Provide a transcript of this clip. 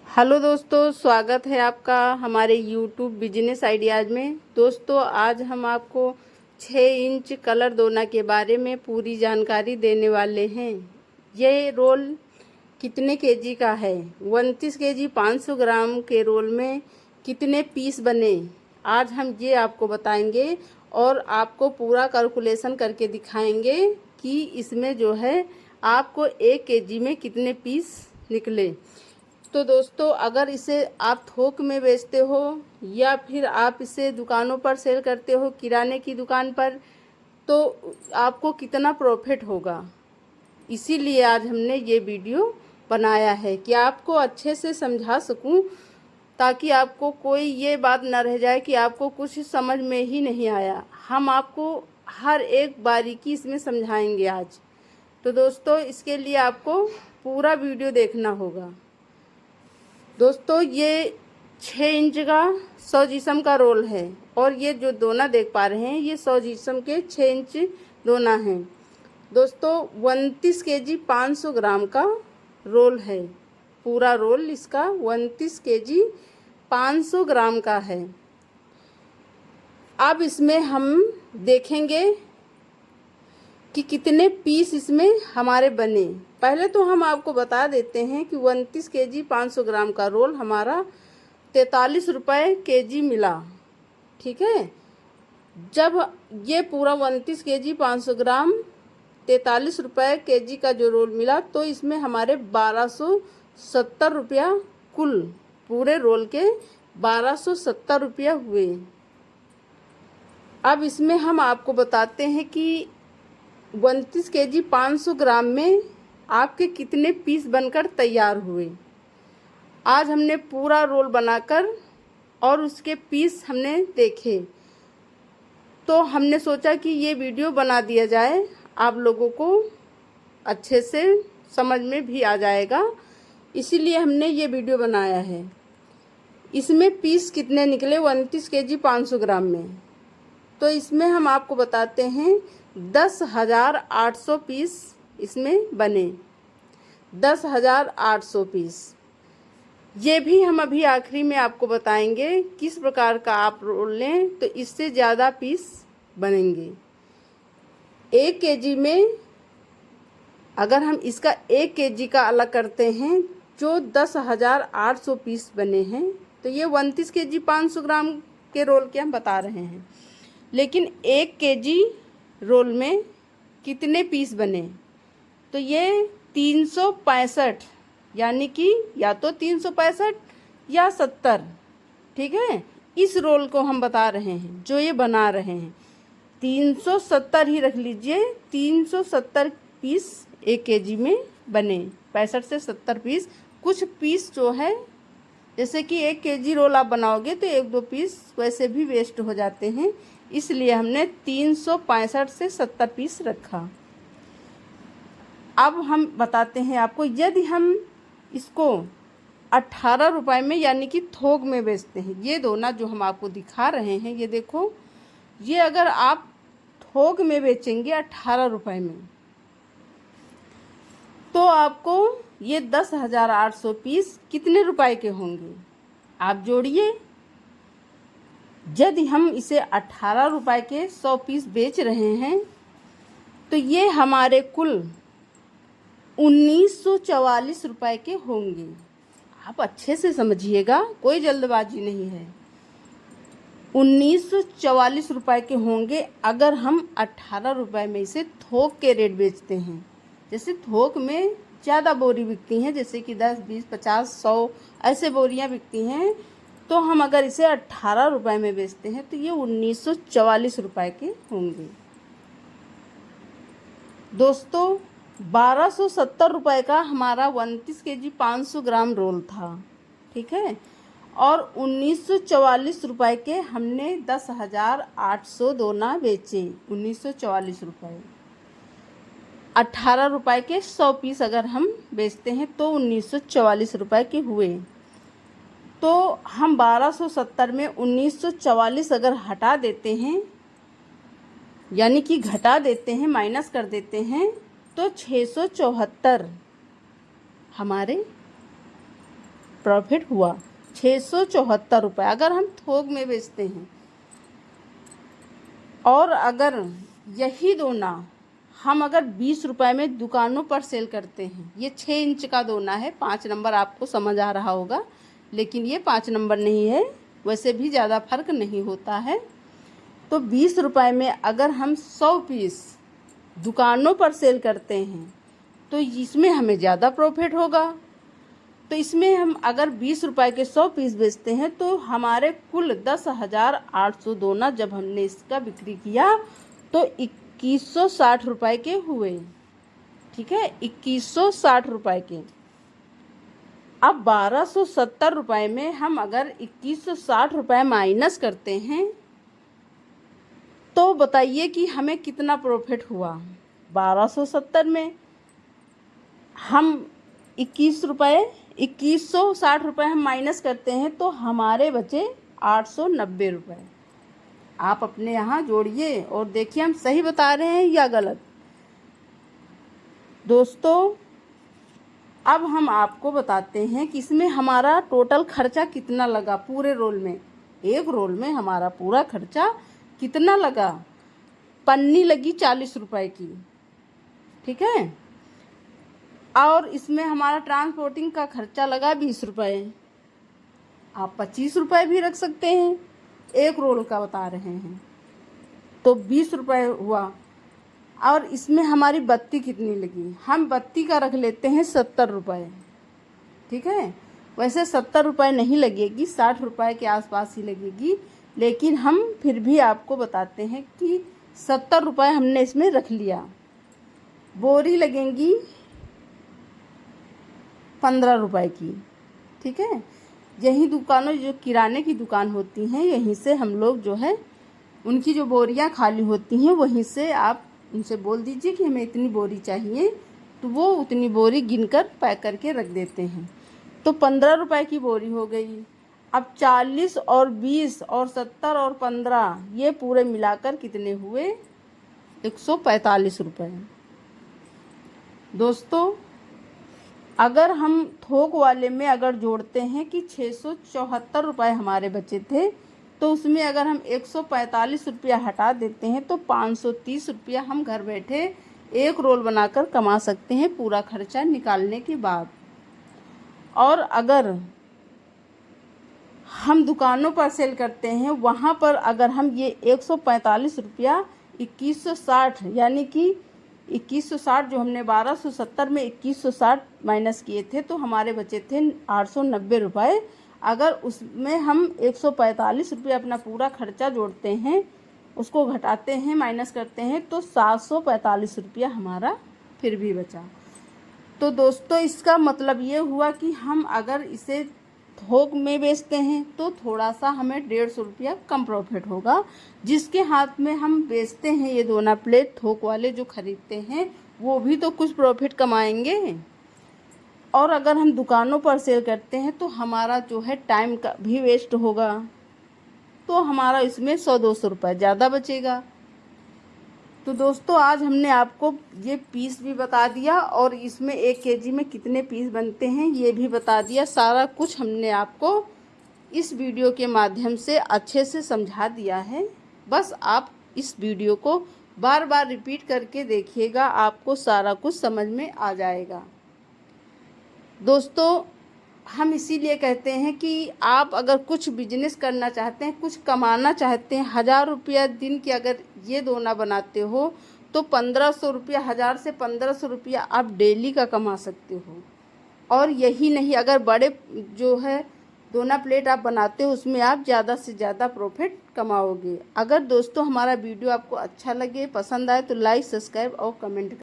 Hello दोस्तों, स्वागत है आपका हमारे यूट्यूब बिजनेस आइडियाज़ में। दोस्तों, आज हम आपको 6 इंच कलर दोना के बारे में पूरी जानकारी देने वाले हैं। ये रोल कितने केजी का है, 29 केजी 500 ग्राम के रोल में कितने पीस बने, आज हम ये आपको बताएंगे और आपको पूरा कैलकुलेशन करके दिखाएंगे कि इसमें जो है आपको 1 केजी में कितने पीस निकले। तो दोस्तों, अगर इसे आप थोक में बेचते हो या फिर आप इसे दुकानों पर सेल करते हो, किराने की दुकान पर, तो आपको कितना प्रॉफिट होगा, इसीलिए आज हमने ये वीडियो बनाया है कि आपको अच्छे से समझा सकूं, ताकि आपको कोई ये बात न रह जाए कि आपको कुछ समझ में ही नहीं आया। हम आपको हर एक बारीकी इसमें समझाएंगे आज। तो दोस्तों, इसके लिए आपको पूरा वीडियो देखना होगा। दोस्तों, ये 6 इंच का 100 जिस्म का रोल है और ये जो दोना देख पा रहे हैं ये 100 जिस्म के 6 इंच दोना है। दोस्तों, 29 केजी 500 ग्राम का रोल है। पूरा रोल इसका 29 केजी 500 ग्राम का है। अब इसमें हम देखेंगे कि कितने पीस इसमें हमारे बने। पहले तो हम आपको बता देते हैं कि 29 केजी 500 ग्राम का रोल हमारा 43 रुपये केजी मिला। ठीक है, जब ये पूरा 29 केजी 500 ग्राम 43 रुपये केजी का जो रोल मिला, तो इसमें हमारे 1270 रुपया, कुल पूरे रोल के 1270 रुपया हुए। अब इसमें हम आपको बताते हैं कि 29 केजी 500 ग्राम में आपके कितने पीस बनकर तैयार हुए। आज हमने पूरा रोल बनाकर और उसके पीस हमने देखे, तो हमने सोचा कि ये वीडियो बना दिया जाए, आप लोगों को अच्छे से समझ में भी आ जाएगा, इसीलिए हमने ये वीडियो बनाया है। इसमें पीस कितने निकले 29 केजी 500 ग्राम में, तो इसमें हम आपको बताते हैं 10,800 पीस इसमें बने। 10,800 पीस। ये भी हम अभी आखिरी में आपको बताएंगे किस प्रकार का आप रोल लें तो इससे ज़्यादा पीस बनेंगे। 1 केजी में अगर हम इसका 1 केजी का अलग करते हैं, जो 10,800 पीस बने हैं, तो ये 29 केजी 500 ग्राम के रोल के हम बता रहे हैं। लेकिन 1 केजी रोल में कितने पीस बने, तो ये 365, यानी कि या तो 365 या 70। ठीक है, इस रोल को हम बता रहे हैं, जो ये बना रहे हैं 370 ही रख लीजिए। 370 पीस 1 केजी में बने, 65 से 70 पीस। कुछ पीस जो है, जैसे कि 1 केजी रोल आप बनाओगे तो 1-2 पीस वैसे भी वेस्ट हो जाते हैं, इसलिए हमने 365 से 70 पीस रखा। अब हम बताते हैं आपको, यदि हम इसको 18 रुपये में यानी कि थोक में बेचते हैं, ये दोना जो हम आपको दिखा रहे हैं, ये देखो, ये अगर आप थोक में बेचेंगे 18 रुपये में, तो आपको ये 10,800 पीस कितने रुपए के होंगे, आप जोड़िए। यदि हम इसे 18 रुपये के 100 पीस बेच रहे हैं, तो ये हमारे कुल 1944 रुपये के होंगे। आप अच्छे से समझिएगा, कोई जल्दबाजी नहीं है। 1944 रुपये के होंगे अगर हम 18 रुपये में इसे थोक के रेट बेचते हैं। जैसे थोक में ज़्यादा बोरी बिकती हैं, जैसे कि 10, 20, 50, 100 ऐसे बोरियां बिकती हैं, तो हम अगर इसे 18 रुपये में बेचते हैं तो ये 1944 रुपये के होंगे। दोस्तों, 1270 रुपये का हमारा 29 केजी 500 ग्राम रोल था। ठीक है, और 1944 रुपये के हमने 10,800 दोना बेचे। 1944 रुपये, 18 रुपये के 100 पीस अगर हम बेचते हैं तो 1944 रुपये के हुए। तो हम 1270 में 1944 अगर हटा देते हैं, यानी कि घटा देते हैं, माइनस कर देते हैं, तो 674 हमारे प्रॉफिट हुआ 674 रुपये अगर हम थोक में बेचते हैं। और अगर यही दोना हम अगर 20 रुपये में दुकानों पर सेल करते हैं, ये 6 इंच का दोना है, 5 नंबर आपको समझ आ रहा होगा, लेकिन ये 5 नंबर नहीं है, वैसे भी ज़्यादा फर्क नहीं होता है। तो 20 रुपये में अगर हम 100 पीस दुकानों पर सेल करते हैं तो इसमें हमें ज़्यादा प्रॉफिट होगा। तो इसमें हम अगर 20 रुपये के 100 पीस बेचते हैं तो हमारे कुल 10,800 दोना जब हमने इसका बिक्री किया तो 2160 रुपये के हुए। ठीक है, 2160 रुपये के। अब 1270 रुपये में हम अगर 2160 रुपये माइनस करते हैं तो बताइए कि हमें कितना प्रॉफिट हुआ। 1270 में हम 2160 रुपये हम माइनस करते हैं तो हमारे बचे 890 रुपये। आप अपने यहाँ जोड़िए और देखिए हम सही बता रहे हैं या गलत। दोस्तों अब हम आपको बताते हैं कि इसमें हमारा टोटल खर्चा कितना लगा पूरे रोल में। एक रोल में हमारा पूरा खर्चा कितना लगा। पन्नी लगी 40 रुपये की, ठीक है, और इसमें हमारा ट्रांसपोर्टिंग का खर्चा लगा 20 रुपये। आप 25 रुपये भी रख सकते हैं, एक रोल का बता रहे हैं तो 20 रुपये हुआ। और इसमें हमारी बत्ती कितनी लगी, हम बत्ती का रख लेते हैं 70 रुपये। ठीक है, वैसे 70 रुपये नहीं लगेगी, 60 रुपये के आसपास ही लगेगी, लेकिन हम फिर भी आपको बताते हैं कि 70 रुपये हमने इसमें रख लिया। बोरी लगेंगी 15 रुपये की। ठीक है, यही दुकानों जो किराने की दुकान होती हैं यहीं से हम लोग जो है उनकी जो बोरियां खाली होती हैं वहीं से आप उनसे बोल दीजिए कि हमें इतनी बोरी चाहिए, तो वो उतनी बोरी गिनकर पैक करके रख देते हैं। तो 15 रुपये की बोरी हो गई। अब 40 और 20 और 70 और 15 ये पूरे मिलाकर कितने हुए, 145 रुपये। दोस्तों अगर हम थोक वाले में अगर जोड़ते हैं कि 674 रुपये हमारे बचे थे, तो उसमें अगर हम 145 रुपया हटा देते हैं तो 530 रुपया हम घर बैठे एक रोल बनाकर कमा सकते हैं पूरा खर्चा निकालने के बाद। और अगर हम दुकानों पर सेल करते हैं वहाँ पर अगर हम ये 145 रुपया 2160 यानी कि 2160 जो हमने 1270 में 2160 माइनस किए थे तो हमारे बचे थे 890 रुपये। अगर उसमें हम 145 रुपये अपना पूरा खर्चा जोड़ते हैं, उसको घटाते हैं, माइनस करते हैं तो 745 रुपया हमारा फिर भी बचा। तो दोस्तों इसका मतलब ये हुआ कि हम अगर इसे थोक में बेचते हैं तो थोड़ा सा हमें 150 रुपया कम प्रॉफिट होगा। जिसके हाथ में हम बेचते हैं ये दोना प्लेट, थोक वाले जो खरीदते हैं वो भी तो कुछ प्रॉफिट कमाएंगे। और अगर हम दुकानों पर सेल करते हैं तो हमारा जो है टाइम का भी वेस्ट होगा, तो हमारा इसमें 100-200 रुपये ज़्यादा बचेगा। तो दोस्तों आज हमने आपको ये पीस भी बता दिया और इसमें 1 केजी में कितने पीस बनते हैं ये भी बता दिया। सारा कुछ हमने आपको इस वीडियो के माध्यम से अच्छे से समझा दिया है। बस आप इस वीडियो को बार बार रिपीट करके देखिएगा, आपको सारा कुछ समझ में आ जाएगा। दोस्तों हम इसीलिए कहते हैं कि आप अगर कुछ बिजनेस करना चाहते हैं, कुछ कमाना चाहते हैं, 1000 रुपया दिन के अगर ये दोना बनाते हो तो 1500 रुपया, 1000 से 1500 रुपया आप डेली का कमा सकते हो। और यही नहीं, अगर बड़े जो है दोना प्लेट आप बनाते हो उसमें आप ज़्यादा से ज़्यादा प्रॉफिट कमाओगे। अगर दोस्तों हमारा वीडियो आपको अच्छा लगे, पसंद आए तो लाइक, सब्सक्राइब और कमेंट